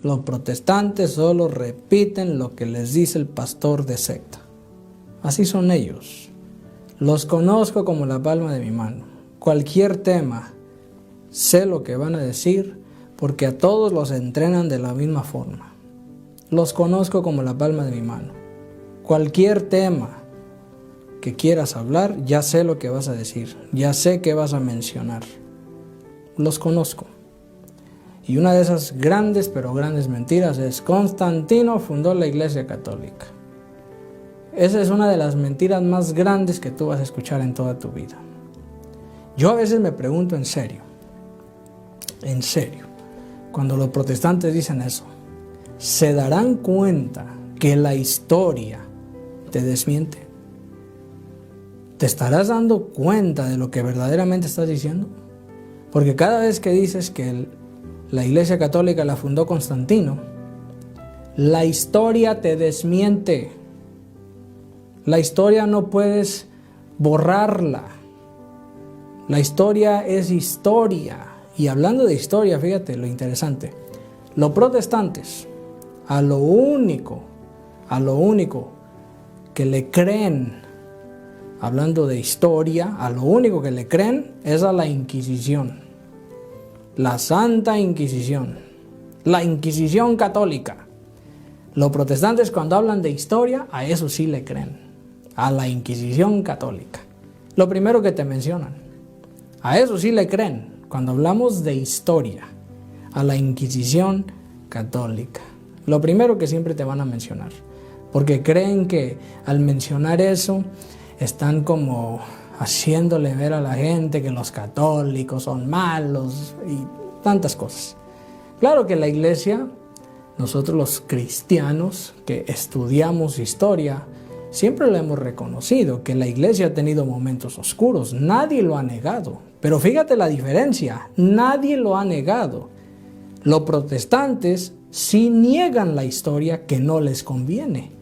Los protestantes solo repiten lo que les dice el pastor de secta. Así son ellos. Los conozco como la palma de mi mano. Cualquier tema, sé lo que van a decir porque a todos los entrenan de la misma forma. Los conozco como la palma de mi mano. Cualquier tema que quieras hablar, ya sé lo que vas a decir, ya sé qué vas a mencionar. Los conozco. Y una de esas grandes, pero grandes mentiras es: Constantino fundó la Iglesia Católica. Esa es una de las mentiras más grandes que tú vas a escuchar en toda tu vida. Yo a veces me pregunto en serio, cuando los protestantes dicen eso, ¿se darán cuenta que la historia te desmiente? ¿Te estarás dando cuenta de lo que verdaderamente estás diciendo? Porque cada vez que dices que la Iglesia Católica la fundó Constantino, la historia te desmiente. La historia no puedes borrarla. La historia es historia. Y hablando de historia, fíjate lo interesante. Los protestantes, a lo único que le creen, hablando de historia, a lo único que le creen es a la Inquisición. La Santa Inquisición. La Inquisición católica. Los protestantes, cuando hablan de historia, a eso sí le creen. A la Inquisición católica. Lo primero que te mencionan. A eso sí le creen cuando hablamos de historia. A la Inquisición católica. Lo primero que siempre te van a mencionar. Porque creen que al mencionar eso, están como haciéndole ver a la gente que los católicos son malos y tantas cosas. Claro que la iglesia, nosotros los cristianos que estudiamos historia, siempre lo hemos reconocido, que la iglesia ha tenido momentos oscuros, nadie lo ha negado. Pero fíjate la diferencia, nadie lo ha negado. Los protestantes sí niegan la historia que no les conviene.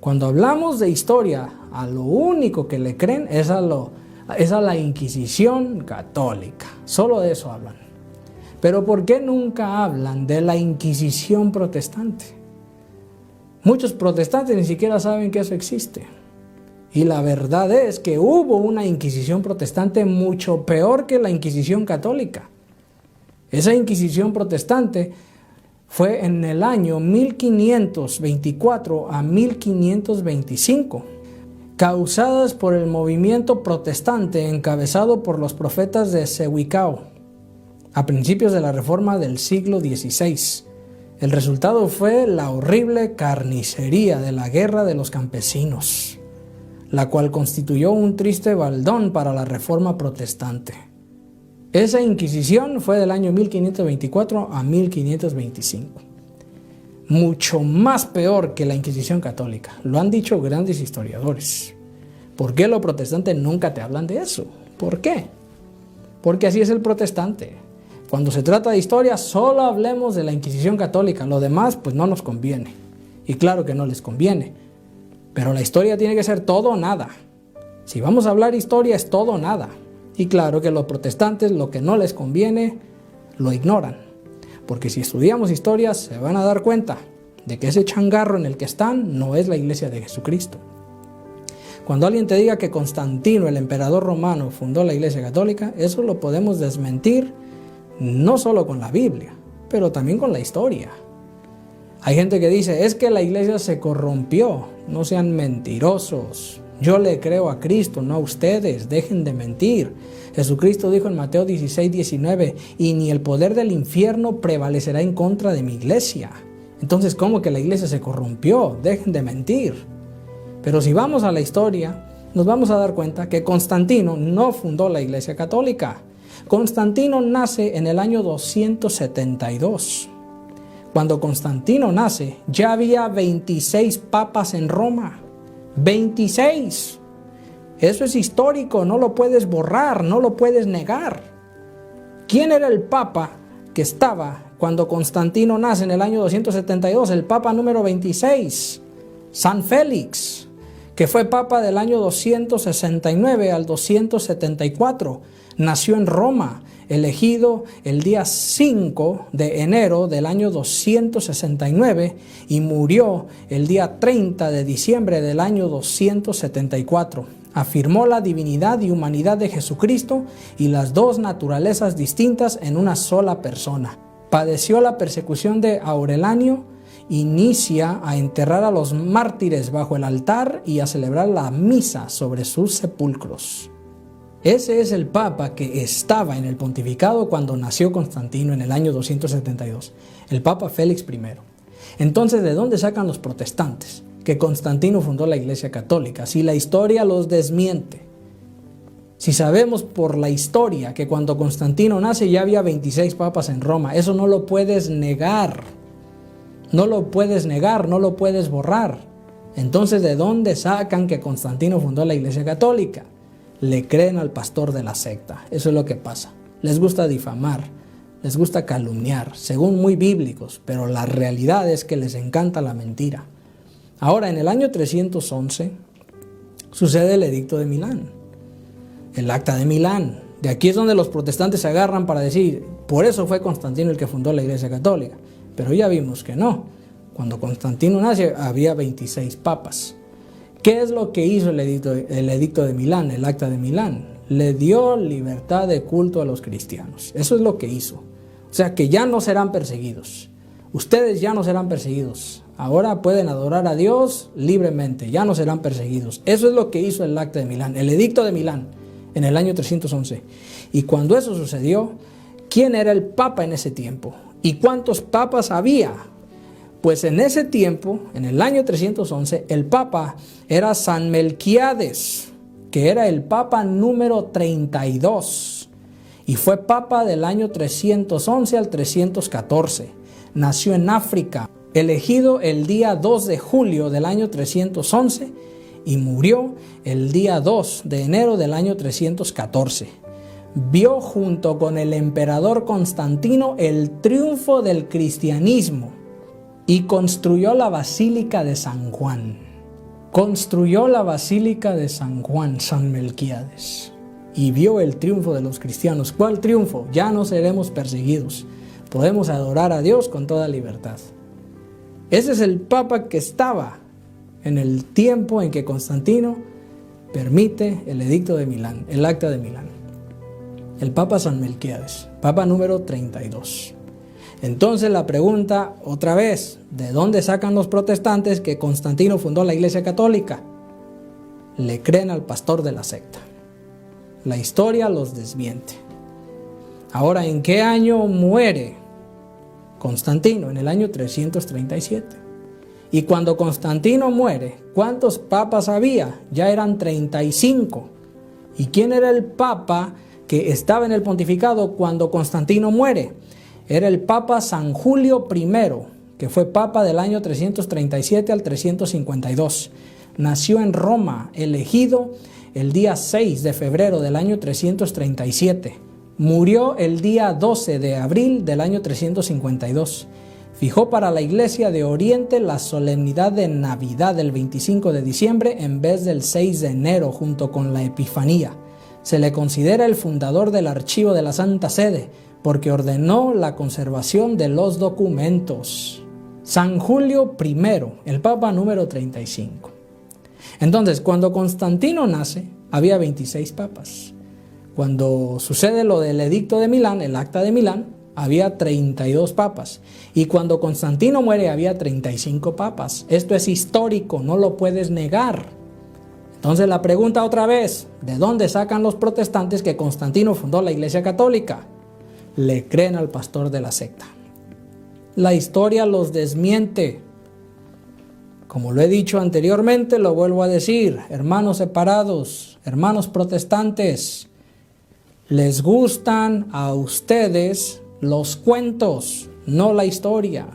Cuando hablamos de historia, a lo único que le creen es a la Inquisición católica. Solo de eso hablan. Pero ¿por qué nunca hablan de la Inquisición protestante? Muchos protestantes ni siquiera saben que eso existe. Y la verdad es que hubo una Inquisición protestante mucho peor que la Inquisición católica. Esa Inquisición protestante fue en el año 1524 a 1525, causadas por el movimiento protestante encabezado por los profetas de Cewicao, a principios de la Reforma del siglo XVI. El resultado fue la horrible carnicería de la Guerra de los Campesinos, la cual constituyó un triste baldón para la Reforma protestante. Esa Inquisición fue del año 1524 a 1525. Mucho más peor que la Inquisición católica. Lo han dicho grandes historiadores. ¿Por qué los protestantes nunca te hablan de eso? ¿Por qué? Porque así es el protestante. Cuando se trata de historia, solo hablemos de la Inquisición católica. Lo demás, pues no nos conviene. Y claro que no les conviene. Pero la historia tiene que ser todo o nada. Si vamos a hablar historia, es todo o nada. Y claro que los protestantes, lo que no les conviene, lo ignoran. Porque si estudiamos historia, se van a dar cuenta de que ese changarro en el que están no es la iglesia de Jesucristo. Cuando alguien te diga que Constantino, el emperador romano, fundó la iglesia católica, eso lo podemos desmentir no solo con la Biblia, pero también con la historia. Hay gente que dice, es que la iglesia se corrompió. No sean mentirosos. Yo le creo a Cristo, no a ustedes. Dejen de mentir. Jesucristo dijo en Mateo 16:19, y ni el poder del infierno prevalecerá en contra de mi iglesia. Entonces, ¿cómo que la iglesia se corrompió? Dejen de mentir. Pero si vamos a la historia, nos vamos a dar cuenta que Constantino no fundó la iglesia católica. Constantino nace en el año 272. Cuando Constantino nace, ya había 26 papas en Roma. 26. Eso es histórico, no lo puedes borrar, no lo puedes negar. ¿Quién era el papa que estaba cuando Constantino nace en el año 272? El papa número 26, San Félix, que fue papa del año 269 al 274. Nació en Roma, elegido el día 5 de enero del año 269 y murió el día 30 de diciembre del año 274. Afirmó la divinidad y humanidad de Jesucristo y las dos naturalezas distintas en una sola persona. Padeció la persecución de Aureliano, inicia a enterrar a los mártires bajo el altar y a celebrar la misa sobre sus sepulcros. Ese es el papa que estaba en el pontificado cuando nació Constantino en el año 272, el papa Félix I. Entonces, ¿de dónde sacan los protestantes que Constantino fundó la Iglesia Católica si la historia los desmiente? Si sabemos por la historia que cuando Constantino nace ya había 26 papas en Roma, eso no lo puedes negar. No lo puedes negar, no lo puedes borrar. Entonces, ¿de dónde sacan que Constantino fundó la Iglesia Católica? Le creen al pastor de la secta. Eso es lo que pasa. Les gusta difamar, les gusta calumniar, según muy bíblicos, pero la realidad es que les encanta la mentira. Ahora, en el año 311, sucede el Edicto de Milán, el Acta de Milán. De aquí es donde los protestantes se agarran para decir, por eso fue Constantino el que fundó la Iglesia Católica. Pero ya vimos que no. Cuando Constantino nace había 26 papas. ¿Qué es lo que hizo el edicto de Milán, el Acta de Milán? Le dio libertad de culto a los cristianos. Eso es lo que hizo. O sea que ya no serán perseguidos. Ustedes ya no serán perseguidos. Ahora pueden adorar a Dios libremente. Ya no serán perseguidos. Eso es lo que hizo el Acta de Milán, el Edicto de Milán, en el año 311. Y cuando eso sucedió, ¿quién era el papa en ese tiempo? ¿Y cuántos papas había? Pues en ese tiempo, en el año 311, el papa era San Melquiades, que era el papa número 32. Y fue papa del año 311 al 314. Nació en África, elegido el día 2 de julio del año 311 y murió el día 2 de enero del año 314. Vio junto con el emperador Constantino el triunfo del cristianismo y construyó la Basílica de San Juan. Construyó la Basílica de San Juan, San Melquiades, y vio el triunfo de los cristianos. ¿Cuál triunfo? Ya no seremos perseguidos. Podemos adorar a Dios con toda libertad. Ese es el papa que estaba en el tiempo en que Constantino permite el Edicto de Milán, el Acta de Milán. El papa San Melquiades, papa número 32. Entonces la pregunta otra vez, ¿de dónde sacan los protestantes que Constantino fundó la Iglesia Católica? Le creen al pastor de la secta. La historia los desmiente. Ahora, ¿en qué año muere Constantino? En el año 337. Y cuando Constantino muere, ¿cuántos papas había? Ya eran 35. ¿Y quién era el papa que estaba en el pontificado cuando Constantino muere? Era el papa San Julio I, que fue papa del año 337 al 352. Nació en Roma, elegido el día 6 de febrero del año 337. Murió el día 12 de abril del año 352. Fijó para la Iglesia de Oriente la solemnidad de Navidad del 25 de diciembre en vez del 6 de enero junto con la Epifanía. Se le considera el fundador del archivo de la Santa Sede porque ordenó la conservación de los documentos. San Julio I, el papa número 35. Entonces, cuando Constantino nace, había 26 papas. Cuando sucede lo del Edicto de Milán, el Acta de Milán, había 32 papas. Y cuando Constantino muere, había 35 papas. Esto es histórico, no lo puedes negar. Entonces la pregunta otra vez, ¿de dónde sacan los protestantes que Constantino fundó la Iglesia Católica? Le creen al pastor de la secta. La historia los desmiente. Como lo he dicho anteriormente, lo vuelvo a decir, hermanos separados, hermanos protestantes, les gustan a ustedes los cuentos, no la historia.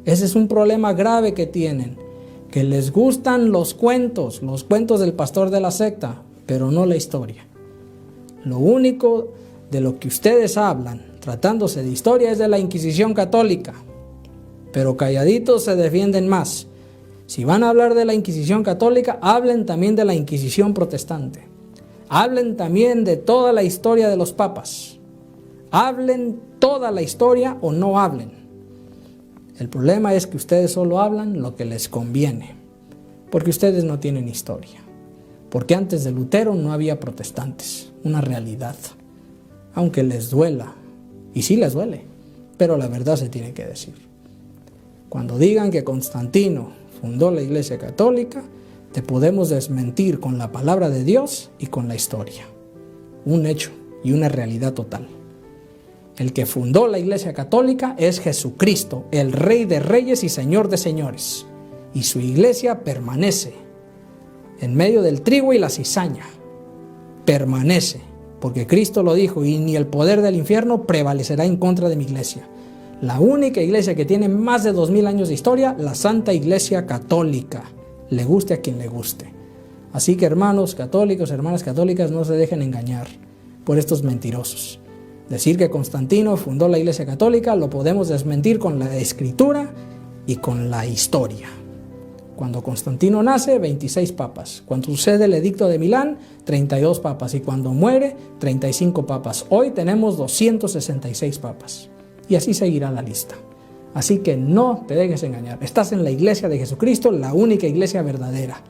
Ese es un problema grave que tienen, que les gustan los cuentos del pastor de la secta, pero no la historia. Lo único de lo que ustedes hablan, tratándose de historia, es de la Inquisición católica, pero calladitos se defienden más. Si van a hablar de la Inquisición católica, hablen también de la Inquisición protestante. Hablen también de toda la historia de los papas. Hablen toda la historia o no hablen. El problema es que ustedes solo hablan lo que les conviene, porque ustedes no tienen historia. Porque antes de Lutero no había protestantes, una realidad. Aunque les duela, y sí les duele, pero la verdad se tiene que decir. Cuando digan que Constantino fundó la Iglesia Católica, te podemos desmentir con la palabra de Dios y con la historia. Un hecho y una realidad total. El que fundó la Iglesia Católica es Jesucristo, el Rey de Reyes y Señor de Señores. Y su iglesia permanece en medio del trigo y la cizaña. Permanece, porque Cristo lo dijo, y ni el poder del infierno prevalecerá en contra de mi iglesia. La única iglesia que tiene más de 2000 años de historia, la Santa Iglesia Católica. Le guste a quien le guste. Así que hermanos católicos, hermanas católicas, no se dejen engañar por estos mentirosos. Decir que Constantino fundó la Iglesia Católica lo podemos desmentir con la Escritura y con la historia. Cuando Constantino nace, 26 papas. Cuando sucede el Edicto de Milán, 32 papas. Y cuando muere, 35 papas. Hoy tenemos 266 papas. Y así seguirá la lista. Así que no te dejes engañar. Estás en la Iglesia de Jesucristo, la única iglesia verdadera.